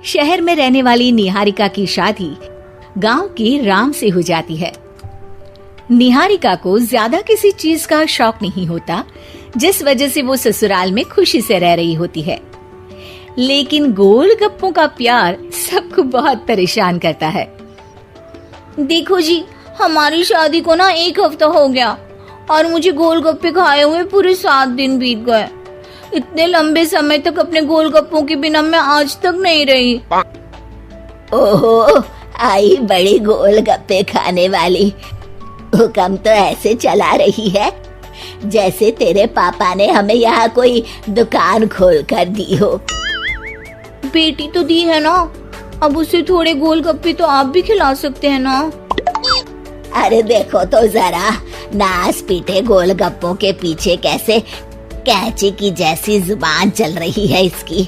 शहर में रहने वाली निहारिका की शादी गांव के राम से हो जाती है। निहारिका को ज्यादा किसी चीज का शौक नहीं होता, जिस वजह से वो ससुराल में खुशी से रह रही होती है। लेकिन गोलगप्पों का प्यार सबको बहुत परेशान करता है। देखो जी, हमारी शादी को ना 1 हफ्ता हो गया और मुझे गोलगप्पे खाए हुए पूरे 7 दिन बीत गए। इतने लंबे समय तक अपने गोलगप्पों के बिना मैं आज तक नहीं रही। ओहो, आई बड़ी गोलगप्पे खाने वाली। हुक्म तो ऐसे चला रही है जैसे तेरे पापा ने हमें यहाँ कोई दुकान खोल कर दी हो। बेटी तो दी है ना, अब उसे थोड़े गोलगप्पे तो आप भी खिला सकते हैं ना। अरे देखो तो जरा, नास पीटे गोलगप्पों के पीछे कैसे कैंची की जैसी जुबान चल रही है इसकी।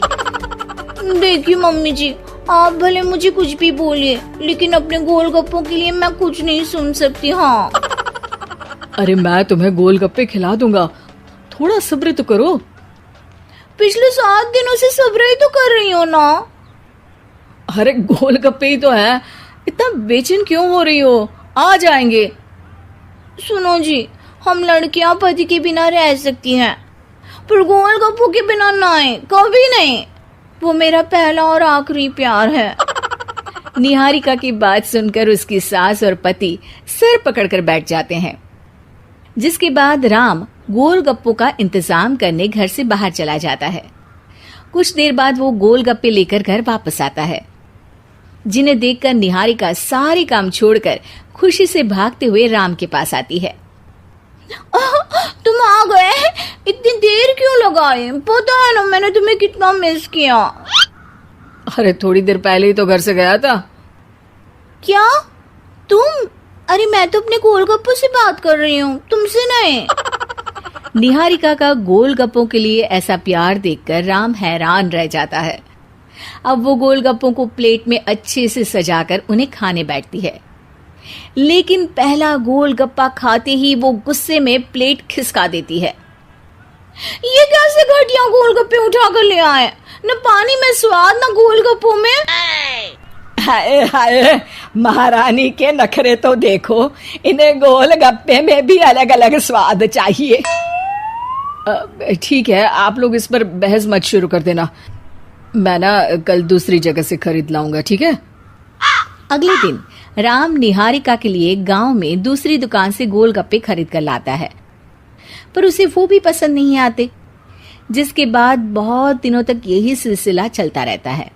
देखिए मम्मी जी, आप भले मुझे कुछ भी बोलिए, लेकिन अपने गोलगप्पों के लिए मैं कुछ नहीं सुन सकती। हाँ, अरे मैं तुम्हें गोलगप्पे खिला दूंगा, थोड़ा सब्र तो करो। पिछले 7 दिनों से सब्र ही तो कर रही हो ना। अरे गोलगप्पे ही तो है, इतना बेचैन क्यों हो रही हो? आ जाएंगे। सुनो जी, हम लड़कियां पति के बिना रह सकती हैं, पर गोलगप्पों के बिना नहीं, कभी नहीं। वो मेरा पहला और आखिरी प्यार है। निहारिका की बात सुनकर उसकी सास और पति सिर पकड़कर बैठ जाते हैं। जिसके बाद राम गोलगप्पों का इंतजाम करने घर से बाहर चला जाता है। कुछ देर बाद वो गोलगप्पे लेकर घर वापस आता है, जिन्हें देखकर निहारिका सारे काम छोड़कर खुशी से भागते हुए राम के पास आती है। तुम आ गए? इतनी देर क्यों लगाई? पता है ना मैंने तुम्हें कितना मिस किया। अरे थोड़ी देर पहले ही तो घर से गया था। क्या तुम? अरे मैं तो अपने गोलगप्पों से बात कर रही हूँ, तुमसे नहीं। निहारिका का गोलगप्पों के लिए ऐसा प्यार देखकर राम हैरान रह जाता है। अब वो गोलगप्पों को प्लेट में अच्छे से सजाकर उन्हें खाने बैठती है, लेकिन पहला गोलगप्पा खाते ही वो गुस्से में प्लेट खिसका देती है। ये कैसे घटिया गोलगप्पे उठा कर ले आए? न पानी में स्वाद, न गोलगप्पों में। हाय हाय, महारानी के नखरे तो देखो, इन्हें गोलगप्पे में भी अलग अलग स्वाद चाहिए। ठीक है, आप लोग इस पर बहस मत शुरू कर देना, मैं ना कल दूसरी जगह से खरीद लाऊंगा, ठीक है? अगले दिन राम निहारिका के लिए गांव में दूसरी दुकान से गोलगप्पे खरीद कर लाता है, पर उसे वो भी पसंद नहीं आते। जिसके बाद बहुत दिनों तक यही सिलसिला चलता रहता है,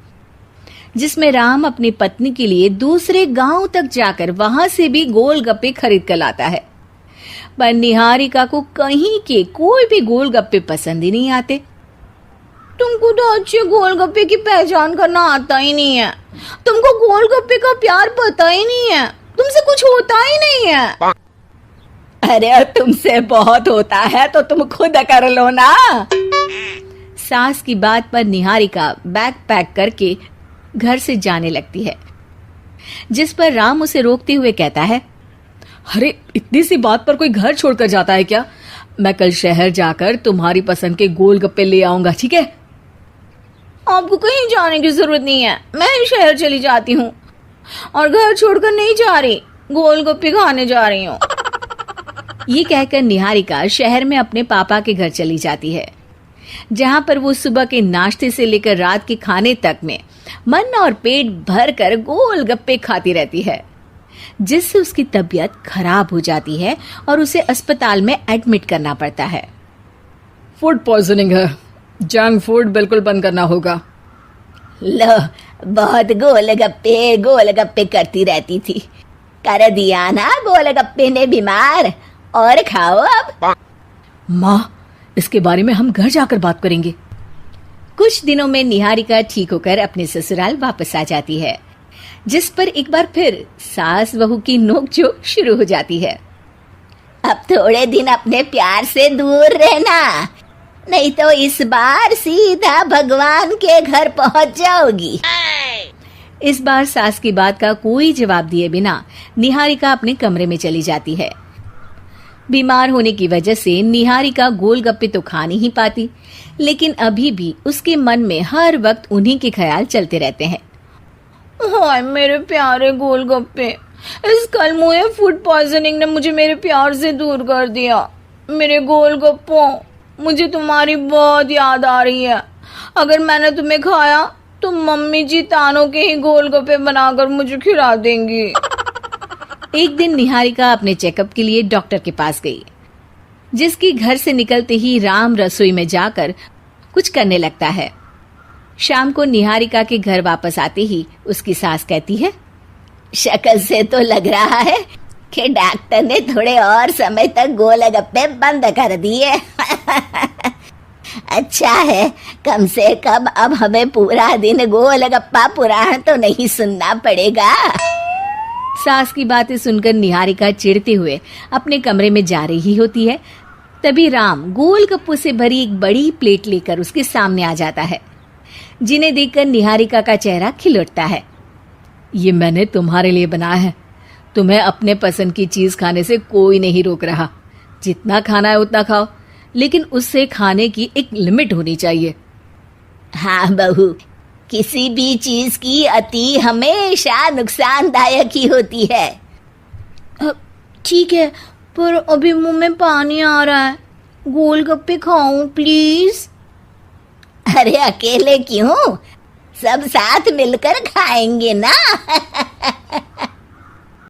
जिसमें राम अपनी पत्नी के लिए दूसरे गांव तक जाकर वहां से भी गोलगप्पे खरीद कर लाता है, पर निहारिका को कहीं के कोई भी गोलगप्पे पसंद ही नहीं आते। तुमको तो अच्छे गोलगप्पे की पहचान करना आता ही नहीं है। तुमको गोलगप्पे का प्यार पता ही नहीं है, तुमसे कुछ होता ही नहीं है। अरे तुमसे बहुत होता है तो तुम खुद कर लो ना। सास की बात पर निहारिका बैग पैक करके घर से जाने लगती है, जिस पर राम उसे रोकते हुए कहता है, अरे इतनी सी बात पर कोई घर छोड़कर जाता है क्या? मैं कल शहर जाकर तुम्हारी पसंद के गोलगप्पे ले आऊंगा, ठीक है? आपको कहीं जाने की जरूरत नहीं है, मैं ही शहर चली जाती हूँ और घर छोड़कर नहीं जा रही, गोलगप्पे खाने जा रही हूँ। ये कहकर निहारिका शहर में अपने पापा के घर चली जाती है, जहां पर वो सुबह के नाश्ते से लेकर रात के खाने तक में मन और पेट भर कर गोलगप्पे खाती रहती है, जिससे उसकी तबीयत खराब हो जाती है और उसे अस्पताल में एडमिट करना पड़ता है। फूड पॉइजनिंग है, जंक फूड बिल्कुल बंद करना होगा। लो, बहुत गोलगप्पे गोलगप्पे करती रहती थी, कर दिया ना गोलगप्पे ने बीमार। और खाओ अब। माँ, इसके बारे में हम घर जाकर बात करेंगे। कुछ दिनों में निहारिका ठीक होकर अपने ससुराल वापस आ जाती है, जिस पर एक बार फिर सास बहू की नोकझोंक शुरू हो जाती है। अब थोड़े दिन अपने प्यार से दूर रहना, नहीं तो इस बार सीधा भगवान के घर पहुंच जाओगी। इस बार सास की बात का कोई जवाब दिए बिना निहारिका अपने कमरे में चली जाती है। बीमार होने की वजह से निहारिका गोलगप्पे तो खा नहीं पाती, लेकिन अभी भी उसके मन में हर वक्त उन्हीं के ख्याल चलते रहते हैं। हाय मेरे प्यारे गोलगप्पे, इस कल मुझे फूड पॉइजनिंग ने मुझे मेरे प्यार से दूर कर दिया। मेरे गोलगप्पों, मुझे तुम्हारी बहुत याद आ रही है। अगर मैंने तुम्हें खाया तो मम्मी जी तानों के ही गोलगप्पे बनाकर मुझे खिला देंगी। एक दिन निहारिका अपने चेकअप के लिए डॉक्टर के पास गई, जिसकी घर से निकलते ही राम रसोई में जाकर कुछ करने लगता है। शाम को निहारिका के घर वापस आते ही उसकी सास कहती है, शक्ल से तो लग रहा है कि डॉक्टर ने थोड़े और समय तक गोलगप्पे बंद कर दिए। अच्छा है, कम से कम अब हमें पूरा दिन गोलगप्पा पुराण तो नहीं सुनना पड़ेगा। सास की बातें सुनकर निहारिका चिढ़ते हुए अपने कमरे में जा रही होती है। तभी राम गोलगप्पों से भरी एक बड़ी प्लेट लेकर उसके सामने आ जाता है, जिन्हें देखकर निहारिका का चेहरा खिल उठता है। ये मैंने तुम्हारे लिए बनाया है। तुम्हें अपने पसंद की चीज खाने से कोई नहीं रोक रहा। जितना खाना है उतना खाओ, लेकिन उससे खाने की एक लिमिट होनी चाहिए। हाँ बहू, किसी भी चीज की अति हमेशा नुकसानदायक ही होती है। ठीक है, पर अभी मुंह में पानी आ रहा है। गोलगप्पे खाऊं प्लीज? अरे अकेले क्यों, सब साथ मिलकर खाएंगे ना।